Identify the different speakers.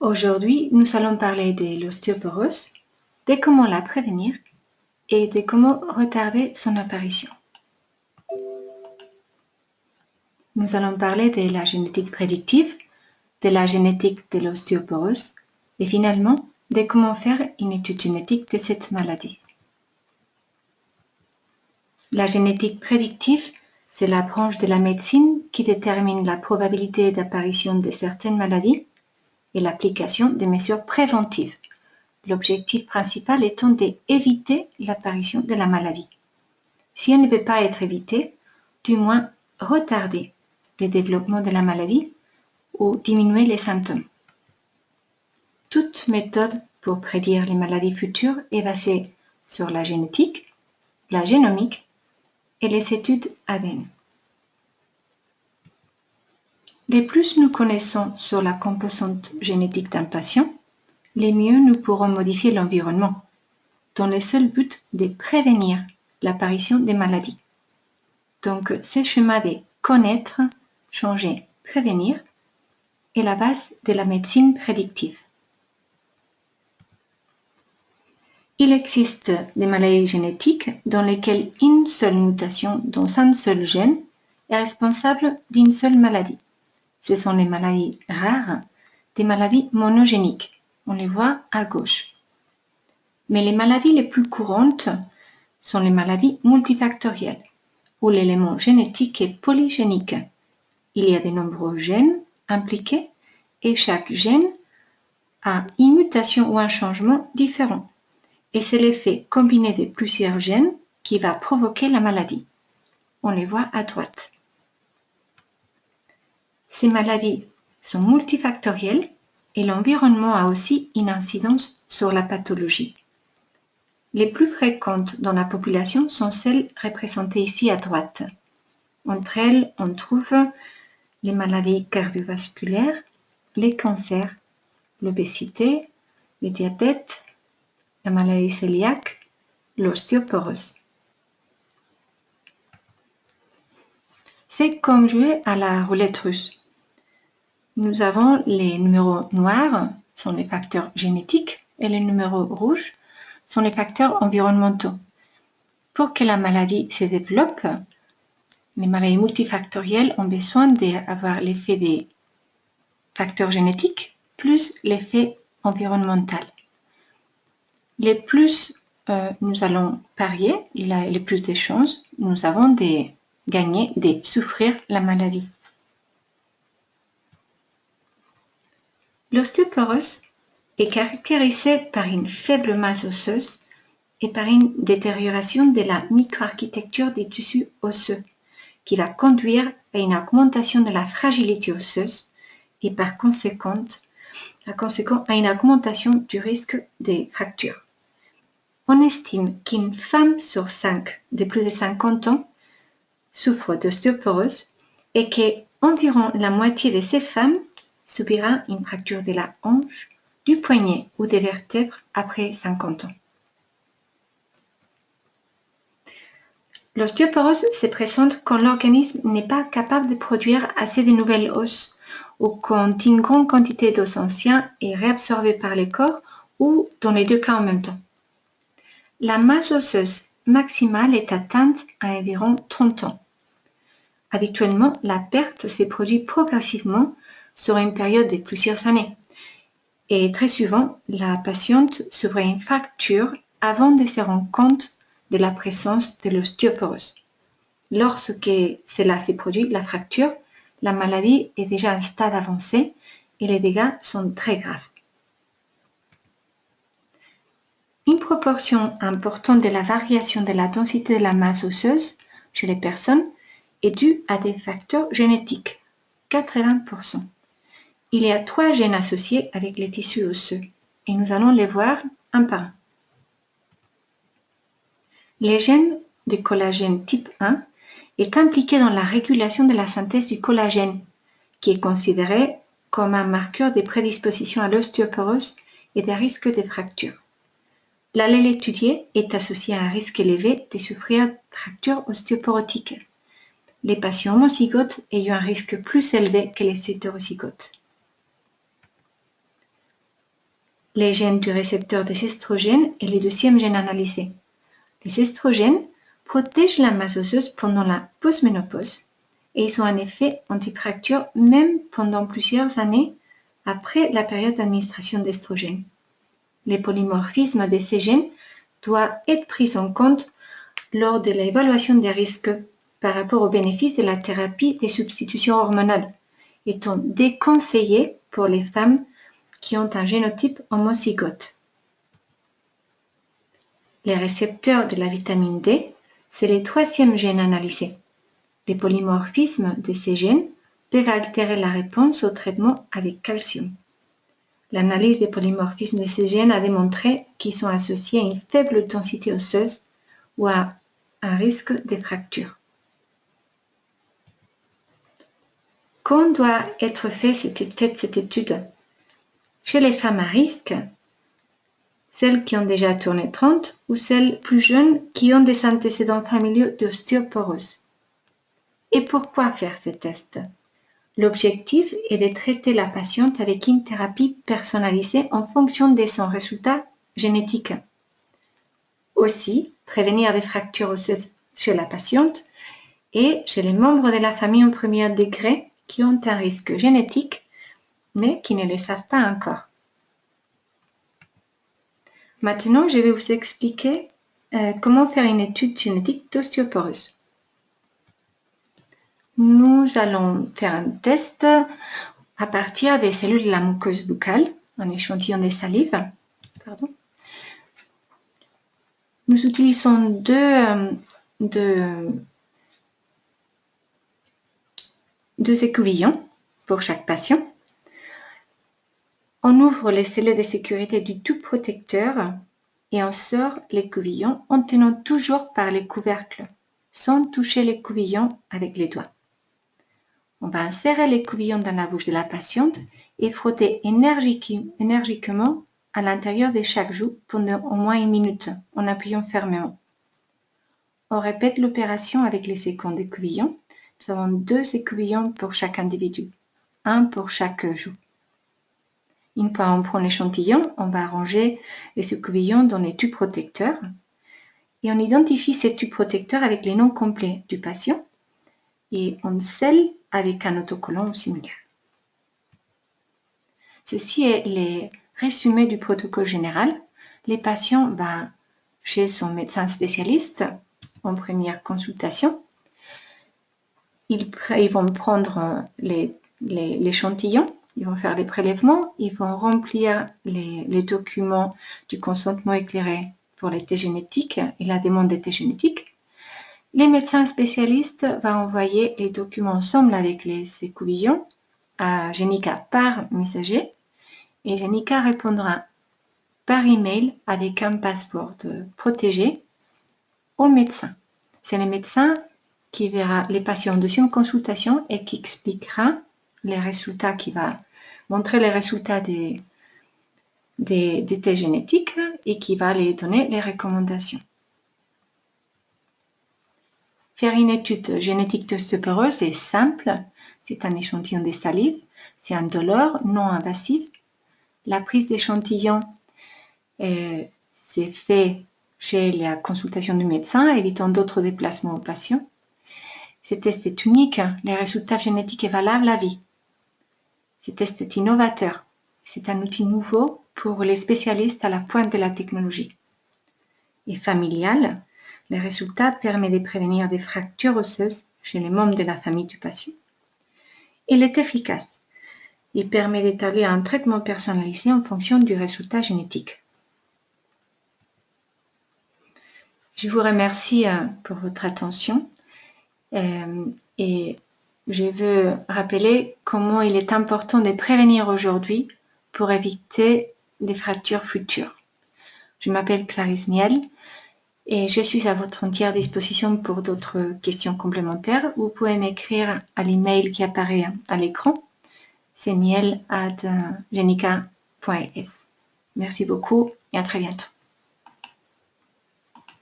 Speaker 1: Aujourd'hui, nous allons parler de l'ostéoporose, de comment la prévenir et de comment retarder son apparition. Nous allons parler de la génétique prédictive, de la génétique de l'ostéoporose et finalement de comment faire une étude génétique de cette maladie. La génétique prédictive, c'est la branche de la médecine qui détermine la probabilité d'apparition de certaines maladies et l'application des mesures préventives. L'objectif principal étant d'éviter l'apparition de la maladie. Si elle ne peut pas être évitée, du moins retarder le développement de la maladie ou diminuer les symptômes. Toute méthode pour prédire les maladies futures est basée sur la génétique, la génomique et les études ADN. Les plus nous connaissons sur la composante génétique d'un patient, les mieux nous pourrons modifier l'environnement, dans le seul but de prévenir l'apparition des maladies. Donc, ce schéma de connaître, changer, prévenir est la base de la médecine prédictive. Il existe des maladies génétiques dans lesquelles une seule mutation dans un seul gène est responsable d'une seule maladie. Ce sont les maladies rares, des maladies monogéniques. On les voit à gauche. Mais les maladies les plus courantes sont les maladies multifactorielles, où l'élément génétique est polygénique. Il y a de nombreux gènes impliqués et chaque gène a une mutation ou un changement différent. Et c'est l'effet combiné de plusieurs gènes qui va provoquer la maladie. On les voit à droite. Ces maladies sont multifactorielles et l'environnement a aussi une incidence sur la pathologie. Les plus fréquentes dans la population sont celles représentées ici à droite. Entre elles, on trouve les maladies cardiovasculaires, les cancers, l'obésité, le diabète, la maladie cœliaque, l'ostéoporose. C'est comme jouer à la roulette russe. Nous avons les numéros noirs, sont les facteurs génétiques, et les numéros rouges sont les facteurs environnementaux. Pour que la maladie se développe, les maladies multifactorielles ont besoin d'avoir l'effet des facteurs génétiques plus l'effet environnemental. Les plus nous allons parier, les plus de chances, nous avons de gagner, de souffrir la maladie. L'ostéoporose est caractérisée par une faible masse osseuse et par une détérioration de la microarchitecture des tissus osseux qui va conduire à une augmentation de la fragilité osseuse et par conséquent à une augmentation du risque des fractures. On estime qu'une femme sur 5 de plus de 50 ans souffre d'ostéoporose et qu'environ la moitié de ces femmes subira une fracture de la hanche, du poignet ou des vertèbres après 50 ans. L'ostéoporose se présente quand l'organisme n'est pas capable de produire assez de nouvelles os ou quand une grande quantité d'os anciens est réabsorbée par le corps ou dans les deux cas en même temps. La masse osseuse maximale est atteinte à environ 30 ans. Habituellement, la perte se produit progressivement sur une période de plusieurs années. Et très souvent, la patiente subit une fracture avant de se rendre compte de la présence de l'ostéoporose. Lorsque cela se produit, la fracture, la maladie est déjà à un stade avancé et les dégâts sont très graves. Une proportion importante de la variation de la densité de la masse osseuse chez les personnes est due à des facteurs génétiques, 80%. Il y a 3 gènes associés avec les tissus osseux et nous allons les voir un par un. Le gène de collagène type 1 est impliqué dans la régulation de la synthèse du collagène, qui est considéré comme un marqueur des prédispositions à l'ostéoporose et des risques de fractures. L'allèle étudié est associé à un risque élevé de souffrir de fractures ostéoporotiques. Les patients homozygotes ayant un risque plus élevé que les hétérozygotes. les gènes du récepteur des estrogènes est le deuxième gène analysé. Les estrogènes protègent la masse osseuse pendant la postménopause et ils ont un effet antifracture même pendant plusieurs années après la période d'administration d'estrogènes. Les polymorphismes de ces gènes doivent être pris en compte lors de l'évaluation des risques par rapport aux bénéfices de la thérapie des substitutions hormonales, étant déconseillé pour les femmes qui ont un génotype homozygote. Les récepteurs de la vitamine D, c'est le troisième gène analysé. Les polymorphismes de ces gènes peuvent altérer la réponse au traitement avec calcium. L'analyse des polymorphismes de ces gènes a démontré qu'ils sont associés à une faible densité osseuse ou à un risque de fracture. Quand doit être faite cette étude? Chez les femmes à risque, celles qui ont déjà tourné 30 ou celles plus jeunes qui ont des antécédents familiaux d'ostéoporose. Et pourquoi faire ces tests? L'objectif est de traiter la patiente avec une thérapie personnalisée en fonction de son résultat génétique. Aussi, prévenir des fractures osseuses chez la patiente et chez les membres de la famille en premier degré qui ont un risque génétique, mais qui ne le savent pas encore. Maintenant, je vais vous expliquer comment faire une étude génétique d'ostéoporose. Nous allons faire un test à partir des cellules de la muqueuse buccale, un échantillon de salive. Nous utilisons deux écouvillons pour chaque patient. On ouvre les scellés de sécurité du tube protecteur et on sort l'écouvillon en tenant toujours par les couvercles, sans toucher l'écouvillon avec les doigts. On va insérer l'écouvillon dans la bouche de la patiente et frotter énergiquement à l'intérieur de chaque joue pendant au moins 1 minute en appuyant fermement. On répète l'opération avec les secondes écouvillons. Nous avons 2 écouvillons pour chaque individu, 1 pour chaque joue. Une fois on prend l'échantillon, on va arranger les écouvillons dans les tubes protecteurs et on identifie ces tubes protecteurs avec les noms complets du patient et on scelle avec un autocollant similaire. Ceci est le résumé du protocole général. Les patients vont chez son médecin spécialiste en première consultation. Ils vont prendre l'échantillon, ils vont faire les prélèvements, ils vont remplir les documents du consentement éclairé pour les tests génétiques et la demande des tests génétiques. Les médecins spécialistes vont envoyer les documents ensemble avec les écouvillons à Genica par messager et Genica répondra par email avec un passeport protégé au médecin. C'est le médecin qui verra les patients en deuxième consultation et qui expliquera les résultats, qui va montrer les résultats des tests génétiques et qui va les donner les recommandations. Faire une étude génétique d'ostéoporose est simple. C'est un échantillon de salive. C'est indolore, non invasif. La prise d'échantillon c'est fait chez la consultation du médecin, évitant d'autres déplacements aux patients. Ce test est unique. Les résultats génétiques est valable à vie. Ce test est innovateur. C'est un outil nouveau pour les spécialistes à la pointe de la technologie. Et familial. Les résultats permettent de prévenir des fractures osseuses chez les membres de la famille du patient. Il est efficace. Il permet d'établir un traitement personnalisé en fonction du résultat génétique. Je vous remercie pour votre attention et je veux rappeler comment il est important de prévenir aujourd'hui pour éviter les fractures futures. Je m'appelle Clarisse Miel. Et je suis à votre entière disposition pour d'autres questions complémentaires. Vous pouvez m'écrire à l'email qui apparaît à l'écran. C'est miel@genica.es. Merci beaucoup et à très bientôt.